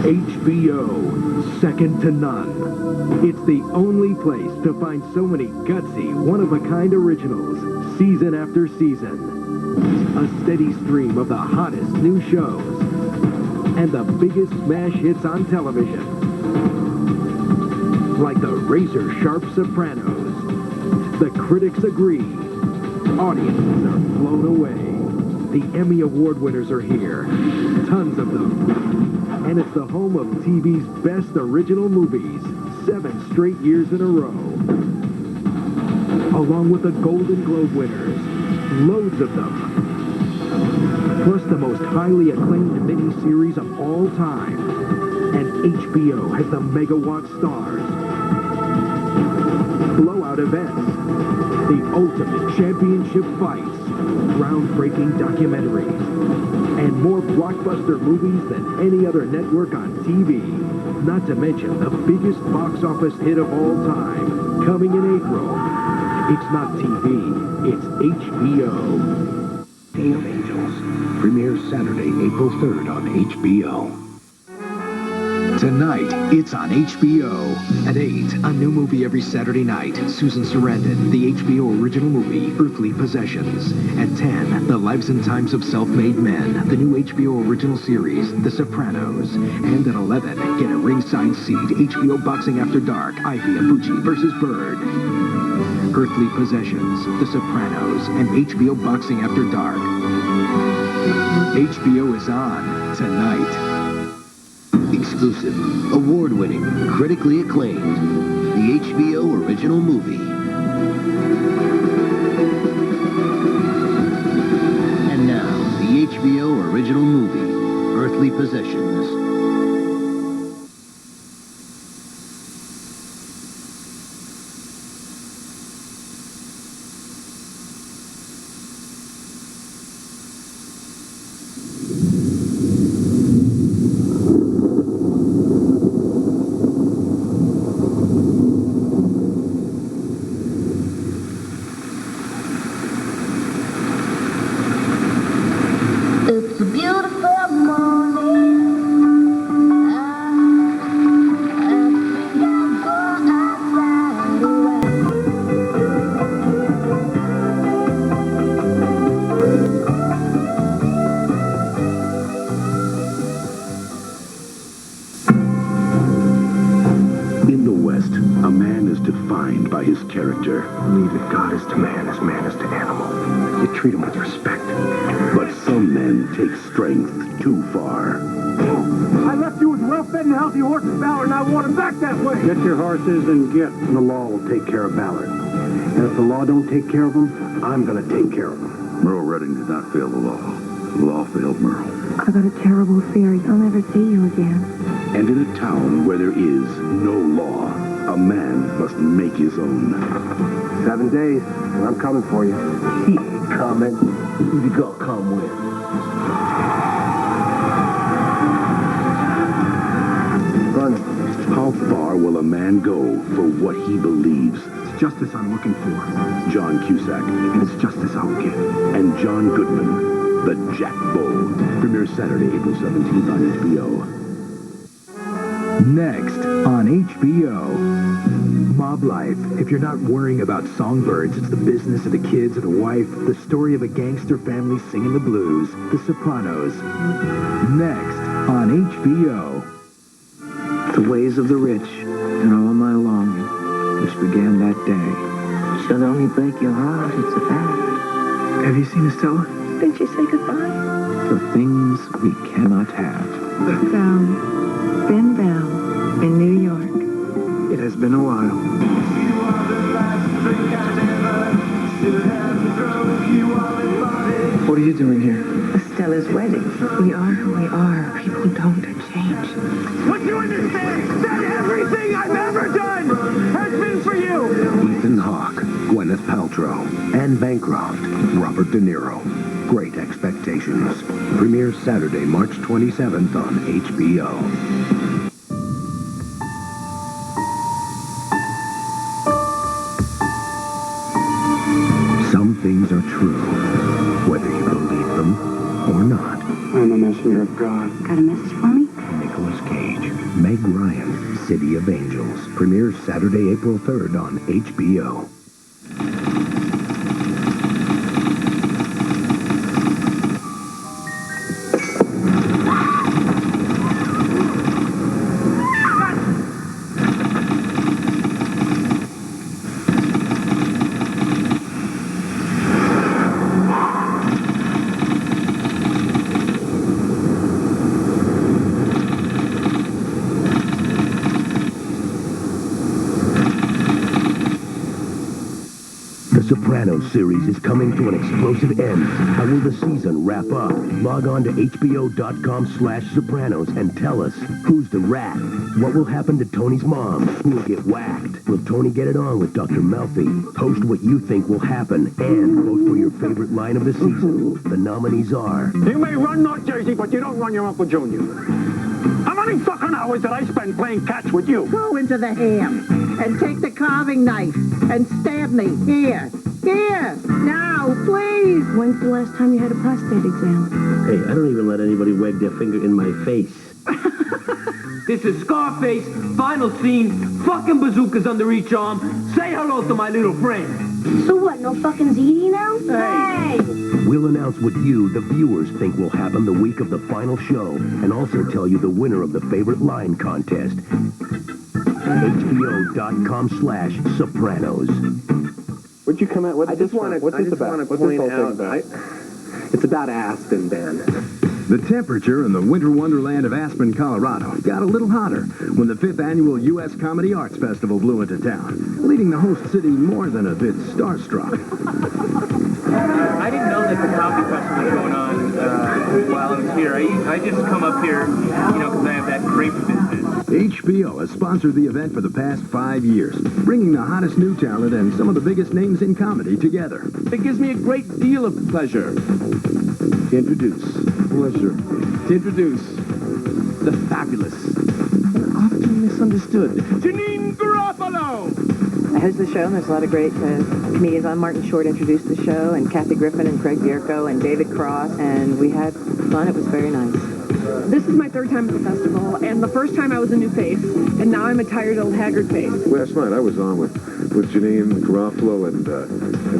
HBO, second to none. It's the only place to find so many gutsy, one-of-a-kind originals, season after season. A steady stream of the hottest new shows and the biggest smash hits on television. Like the razor-sharp Sopranos. The critics agree. Audiences are blown away. The Emmy Award winners are here. Tons of them. And it's the home of TV's best original movies, 7 straight years in a row. Along with the Golden Globe winners, loads of them. Plus the most highly acclaimed miniseries of all time. And HBO has the megawatt stars. Blowout events. The ultimate championship fights. Groundbreaking documentaries. And more blockbuster movies than any other network on TV. Not to mention the biggest box office hit of all time, coming in April. It's not TV, it's HBO. King of Angels premieres Saturday, April 3rd on HBO. Tonight, it's on HBO. At 8, a new movie every Saturday night. Susan Sarandon, the HBO original movie, Earthly Possessions. At 10, The Lives and Times of Self-Made Men, the new HBO original series, The Sopranos. And at 11, get a ringside seat, HBO Boxing After Dark, Ivy Abuchi versus Bird. Earthly Possessions, The Sopranos, and HBO Boxing After Dark. HBO is on tonight. Exclusive, award-winning, critically acclaimed, the HBO original movie. And now, the HBO original movie, Earthly Possessions. It's a beautiful morning. I think I'll go outside away. In the West, a man is defined by his character. Believe that God is to man as to animal. You treat him with respect. But some men take strength too far. I left you with well-fed and healthy horses, Ballard, and I want him back that way. Get your horses and get. The law will take care of Ballard. And if the law don't take care of him, I'm going to take care of him. Merle Redding did not fail the law. The law failed Merle. I've got a terrible fear I'll never see you again. And in a town where there is no law, a man must make his own. 7 days, and I'm coming for you. He ain't coming. Who you gonna come with? Run. How far will a man go for what he believes? It's justice I'm looking for. John Cusack And it's justice I'll get. and John Goodman, The Jack Bull, premieres Saturday, April 17th on HBO. Next on HBO, Mob Life. If you're not worrying about songbirds, it's the business of the kids or the wife, the story of a gangster family singing the blues, The Sopranos. Next on HBO. The ways of the rich and all my longing, which began that day. She'll only break your heart, it's a fact. Have you seen Estella? Didn't she say goodbye? The things we cannot have. Ben Bell in New York. It has been a while. What are you doing here? Estella's wedding. We are who we are. People don't change. What you understand? That everything I've ever done has been for you. Ethan Hawke, Gwyneth Paltrow, Anne Bancroft, Robert De Niro. Great Expectations. Premieres Saturday, March 27th on HBO. Some things are true, whether you believe them or not. I'm a messenger of God. Got a message for me? Nicolas Cage. Meg Ryan, City of Angels, premieres Saturday, April 3rd on HBO. The Sopranos series is coming to an explosive end. How will the season wrap up? Log on to hbo.com/Sopranos and tell us, who's the rat? What will happen to Tony's mom? Who will get whacked? Will Tony get it on with Dr. Melfi? Post what you think will happen and vote for your favorite line of the season. The nominees are... You may run North Jersey, but you don't run your Uncle Junior. How many fucking hours did I spend playing catch with you? Go into the ham and take the carving knife and stab me. Here. Now, please. When's the last time you had a prostate exam? Hey, I don't even let anybody wag their finger in my face. This is Scarface, final scene, fucking bazookas under each arm. Say hello to my little friend. So what, no fucking ZD now? Hey! We'll announce what you, the viewers, think will happen the week of the final show, and also tell you the winner of the favorite line contest. hbo.com/Sopranos. What'd you come out with? What's this about? What's this whole thing about? It's about Aspen, Ben. The temperature in the winter wonderland of Aspen, Colorado got a little hotter when the 5th annual U.S. Comedy Arts Festival blew into town, leaving the host city more than a bit starstruck. I didn't know that the comedy festival was going on while I was here. I just come up here, because I have that great business. HBO has sponsored the event for the past 5 years, bringing the hottest new talent and some of the biggest names in comedy together. It gives me a great deal of pleasure to introduce the fabulous and often misunderstood Janine Garofalo. I host the show, and there's a lot of great comedians on. Martin Short introduced the show, and Kathy Griffin and Craig Bierko and David Cross, and we had fun. It was very nice. This is my third time at the festival, and the first time I was a new face, and now I'm a tired old haggard face. Last night I was on with Janine Garofalo and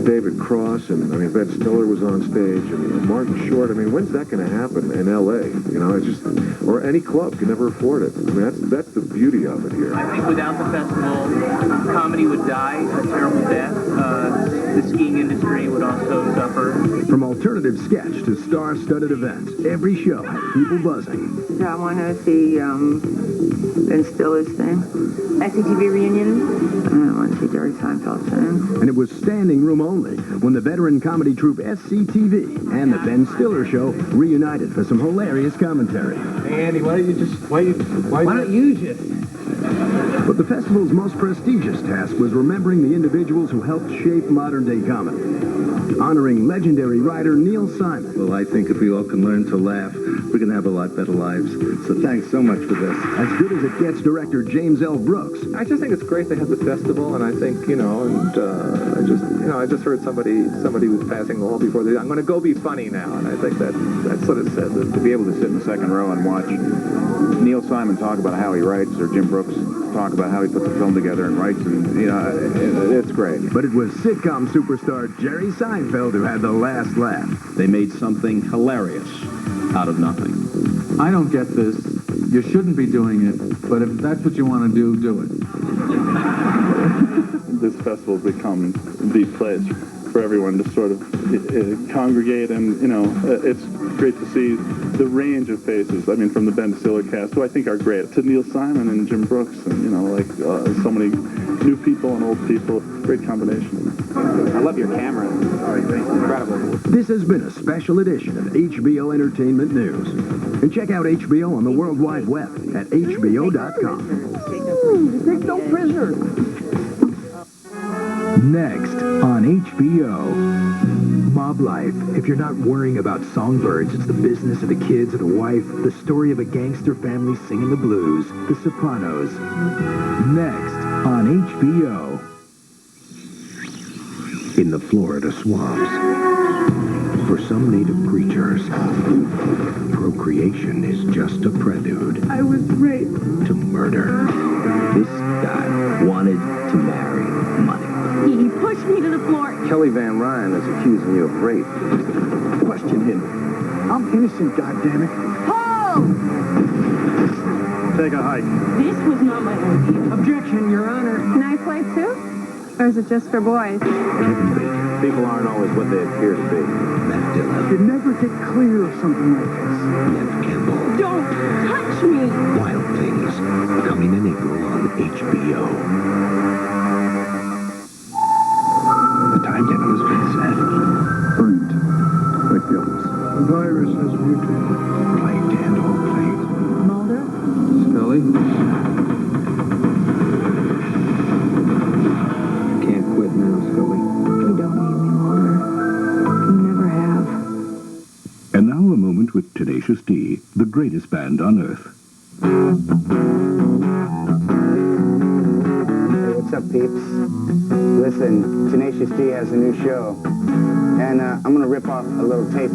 David Cross, and Ben Stiller was on stage, and Martin Short. When's that going to happen in L.A.? It's just, or any club can never afford it. That's the beauty of it here. I think without the festival, comedy would die a terrible death. The skiing industry would also suffer. From alternative sketch to star-studded events, every show had people buzzing. Do I want to see Ben Stiller's thing? SCTV reunion? I don't want to see Jerry Seinfeld's thing. And it was standing room only when the veteran comedy troupe SCTV and the Ben Stiller Show reunited for some hilarious commentary. Hey, Andy, why don't you just... Why don't you just... But the festival's most prestigious task was remembering the individuals who helped shape modern-day comedy, honoring legendary writer Neil Simon. Well, I think if we all can learn to laugh, we're going to have a lot better lives. So thanks so much for this. As good as it gets, director James L. Brooks. I just think it's great they have the festival, and I think, I just heard somebody was passing the hall before. I'm going to go be funny now, and I think that sort of says it. To be able to sit in the second row and watch Neil Simon talk about how he writes, or Jim Brooks talk about how he puts the film together and writes, and it's great. But it was sitcom superstar Jerry Seinfeld who had the last laugh. They made something hilarious out of nothing. I don't get this. You shouldn't be doing it, but if that's what you want to do, do it. This festival has become the place for everyone to sort of congregate, and it's great to see the range of faces. From the Ben Stiller cast, who I think are great, to Neil Simon and Jim Brooks, and so many new people and old people. Great combination. I love your camera. Incredible. This has been a special edition of HBO Entertainment News. And check out HBO on the World Wide Web at hbo.com. Take no prisoners. Next on HBO. Mob life. If you're not worrying about songbirds, it's the business of the kids, of the wife, the story of a gangster family singing the blues. The Sopranos. Next on HBO. In the Florida swamps, for some native creatures, procreation is just a prelude I was raped. to murder. This guy wanted to marry money. He pushed me to the floor. Kelly Van Ryan is accusing you of rape. Question him. I'm innocent, goddammit. Hold! Take a hike. This was not my idea. Objection, Your Honor. Can I play too? Or is it just for boys? People aren't always what they appear to be. Matt Dillon, You never get clear of something like this. Nev Campbell. Don't touch me! Wild Things, coming in April on HBO. The timetable has been set. Brilliant. Like the others. The virus has mutated. Plague and all plagues. Mulder? Scully? Can't quit now, Scully. You don't need me, Mulder. You never have. And now a moment with Tenacious D, the greatest band on earth. Hey, what's up, peeps? Listen, Tenacious D has a new show. And I'm going to rip off a little tape.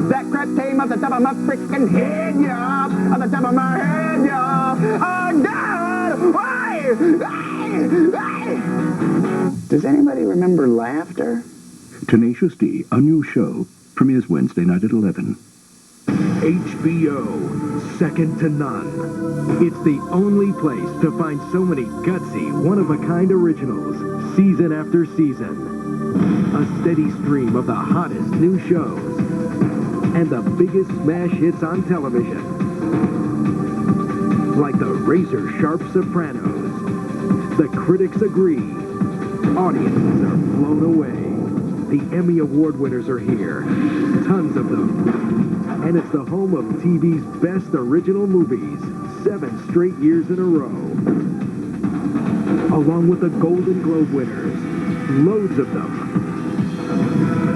That crap came off the top of my freaking head, y'all. Off the top of my head, y'all. Oh, God! Why? Does anybody remember Laughter? Tenacious D, a new show, premieres Wednesday night at 11. HBO, second to none. It's the only place to find so many gutsy, one-of-a-kind originals, season after season. A steady stream of the hottest new shows and the biggest smash hits on television. Like the razor-sharp Sopranos. The critics agree. Audiences are blown away. The Emmy Award winners are here. Tons of them. And it's the home of TV's best original movies, 7 straight years in a row. Along with the Golden Globe winners, loads of them.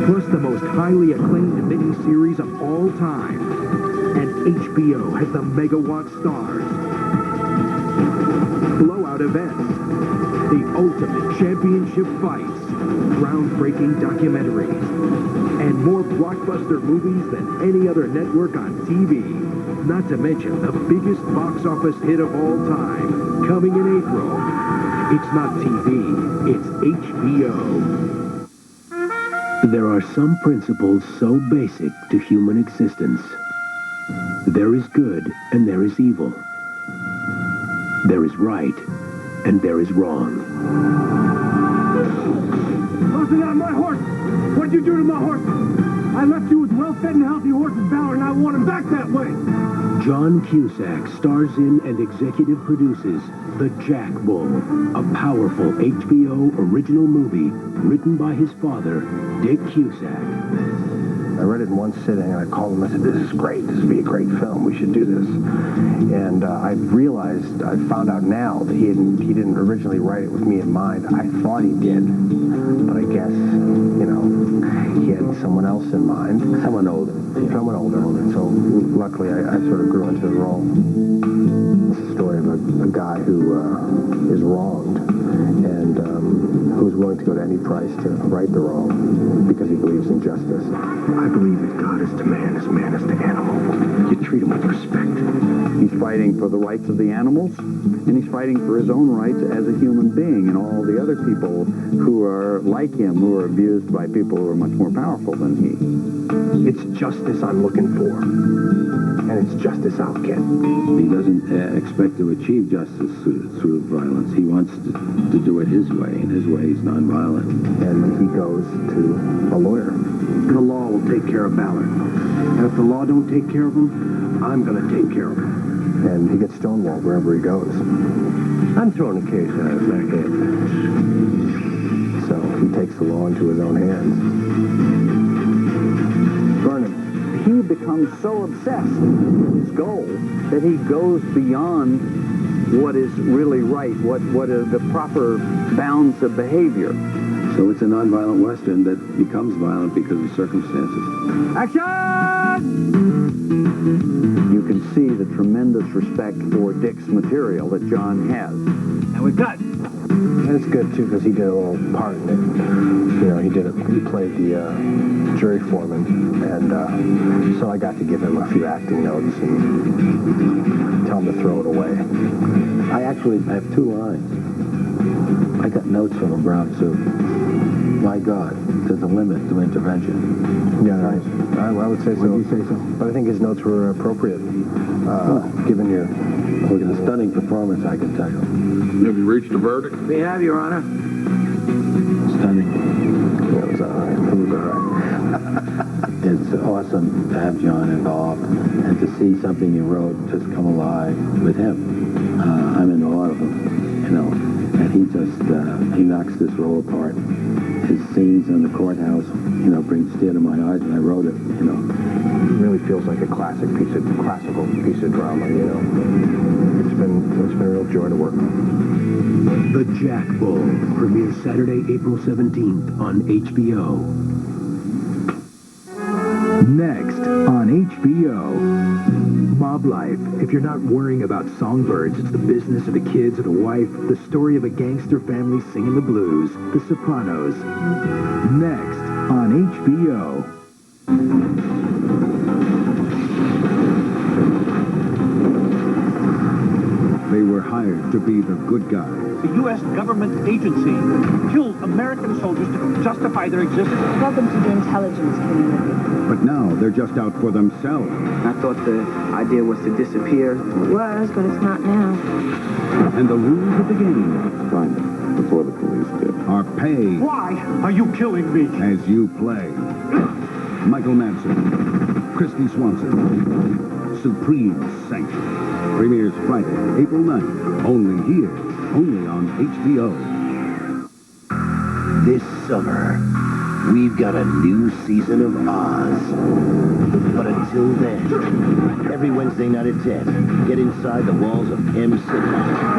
Plus the most highly acclaimed miniseries of all time. And HBO has the megawatt stars. Blowout events, the ultimate championship fights, groundbreaking documentaries, and more blockbuster movies than any other network on TV. Not to mention the biggest box office hit of all time, coming in April. It's not TV, it's HBO. There are some principles so basic to human existence. There is good and there is evil. There is right and there is wrong. Listen, not my horse. What'd you do to my horse? I left you with well-fed and healthy horses, Ballard, and I want him back that way. John Cusack stars in and executive produces The Jack Bull, a powerful HBO original movie written by his father, Dick Cusack. I read it in one sitting, and I called him. I said, "This is great. This would be a great film. We should do this." And I found out now that he didn't originally write it with me in mind. I thought he did, but I guess he had someone else in mind. Someone older. Someone older. And so luckily, I sort of grew into the role. It's a story of a guy who is wronged and who's willing to go to any price to right the wrong because he believes in justice. I believe that God is to man as to animal. You treat him with respect. He's fighting for the rights of the animals, and he's fighting for his own rights as a human being, and all the other people who are like him, who are abused by people who are much more powerful than he. It's justice I'm looking for, and it's justice I'll get. He doesn't expect to achieve justice through violence. He wants to do it his way, and his way is nonviolent. And he goes to a lawyer. The law will take care of Ballard. And if the law don't take care of him, I'm going to take care of him. And he gets stonewalled wherever he goes. I'm throwing a case out of back end. So he takes the law into his own hands. Vernon, he becomes so obsessed with his goal that he goes beyond what is really right, what are the proper bounds of behavior. So it's a nonviolent Western that becomes violent because of circumstances. Action! You can see the tremendous respect for Dick's material that John has. And we cut. And it's good, too, because he did a little part in it. He did he played the jury foreman, and so I got to give him a few acting notes and tell him to throw it away. I have 2 lines. I got notes from a brown suit. My God, there's a limit to intervention. Yeah, there is. I would say so. Would you say so? But I think his notes were appropriate, given your... Look at the stunning performance, I can tell you. Have you reached a verdict? We have, Your Honor. Stunning. It was all right. It was all right. It's awesome to have John involved and to see something you wrote just come alive with him. I'm in awe of him, you know, and he just, he knocks this role apart. His scenes in the courthouse, you know, bring tears to my eyes when I wrote it, you know. It really feels like a classical piece of drama, you know. It's been a real joy to work on. The Jack Bull premieres Saturday, April 17th on HBO. Next on HBO, Mob Life. If you're not worrying about songbirds, it's the business of the kids or the wife, the story of a gangster family singing the blues, The Sopranos. Next on HBO. They were hired to be the good guys. The U.S. government agency killed American soldiers to justify their existence. Welcome to the intelligence community. But now they're just out for themselves. I thought the idea was to disappear. It was, but it's not now. And the rules of the game Find them before the police did. are pay Why are you killing me? as you play. Michael Madsen, Christy Swanson, Supreme Sanction. Premieres Friday, April 9th. Only here, only on HBO. This summer, we've got a new season of Oz. But until then, every Wednesday night at 10, get inside the walls of M City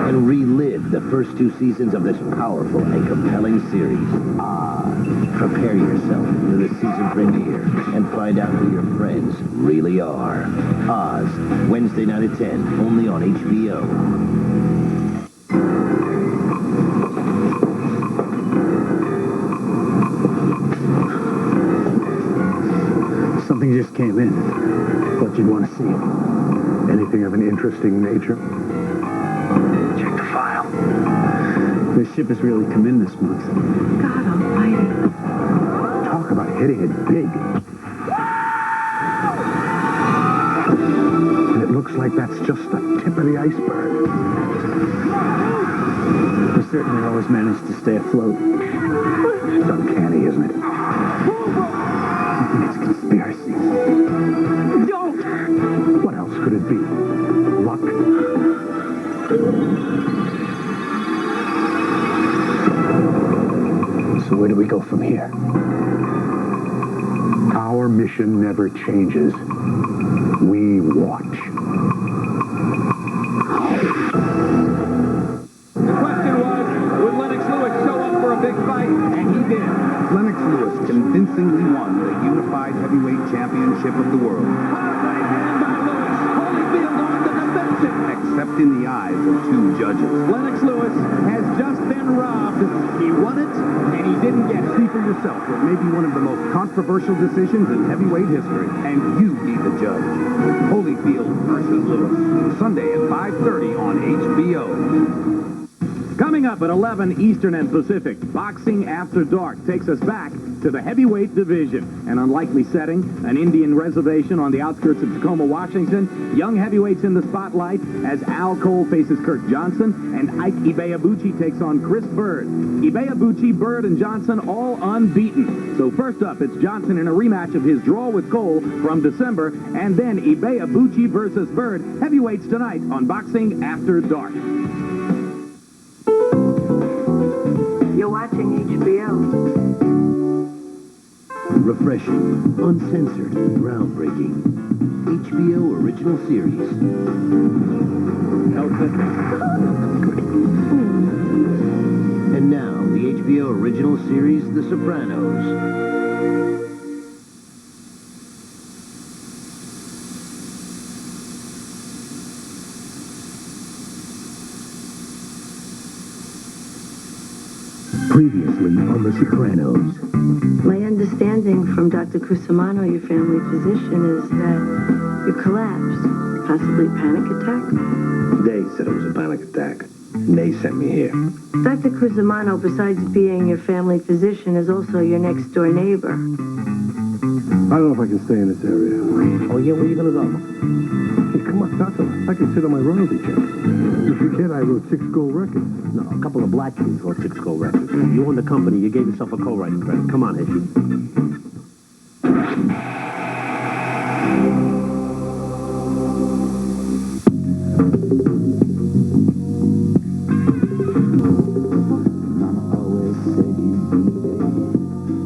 and relive the first 2 seasons of this powerful and compelling series, Oz. Prepare yourself for the season premiere and find out who your friends really are. Oz, Wednesday night at 10, only on HBO. Something just came in. Thought you'd want to see it. Anything of an interesting nature? Check the file. The ship has really come in this month. God almighty. Talk about hitting it big. And it looks like that's just the tip of the iceberg. We certainly always managed to stay afloat. It's uncanny, isn't it? It's a conspiracy. Don't! What else could it be? Luck? So where do we go from here? Our mission never changes. We watch. The question was, would Lennox Lewis show up for a big fight? And he did. Lennox Lewis convincingly won the unified heavyweight championship of the world. Right hand by Lewis. Holyfield on the defensive. Except in the eyes of 2 judges. Lennox Lewis has just been robbed. He won it, and he didn't get it. See for yourself what may be one of the most controversial decisions in heavyweight history. And you be the judge. Holyfield versus Lewis. Sunday at 5:30 on HBO. Coming up at 11 Eastern and Pacific, Boxing After Dark takes us back to the heavyweight division. An unlikely setting, an Indian reservation on the outskirts of Tacoma, Washington. Young heavyweights in the spotlight as Al Cole faces Kirk Johnson and Ike Ibeabuchi takes on Chris Bird. Ibeabuchi, Bird, and Johnson all unbeaten. So first up, it's Johnson in a rematch of his draw with Cole from December, and then Ibeabuchi versus Bird. Heavyweights tonight on Boxing After Dark. You're watching HBO. Refreshing, uncensored, groundbreaking. HBO original series. And now, the HBO original series, The Sopranos. Previously on The Sopranos. My understanding from Dr. Cusimano, your family physician, is that you collapsed. Possibly panic attack? They said it was a panic attack. And they sent me here. Dr. Cusimano, besides being your family physician, is also your next-door neighbor. I don't know if I can stay in this area. Oh, yeah? Where you gonna go? Hey, come on, Tato. I can sit on my royalty check. You forget I wrote 6 gold records. No, a couple of black kids wrote 6 gold records. You own the company. You gave yourself a co-writing credit. Come on, Hitchy.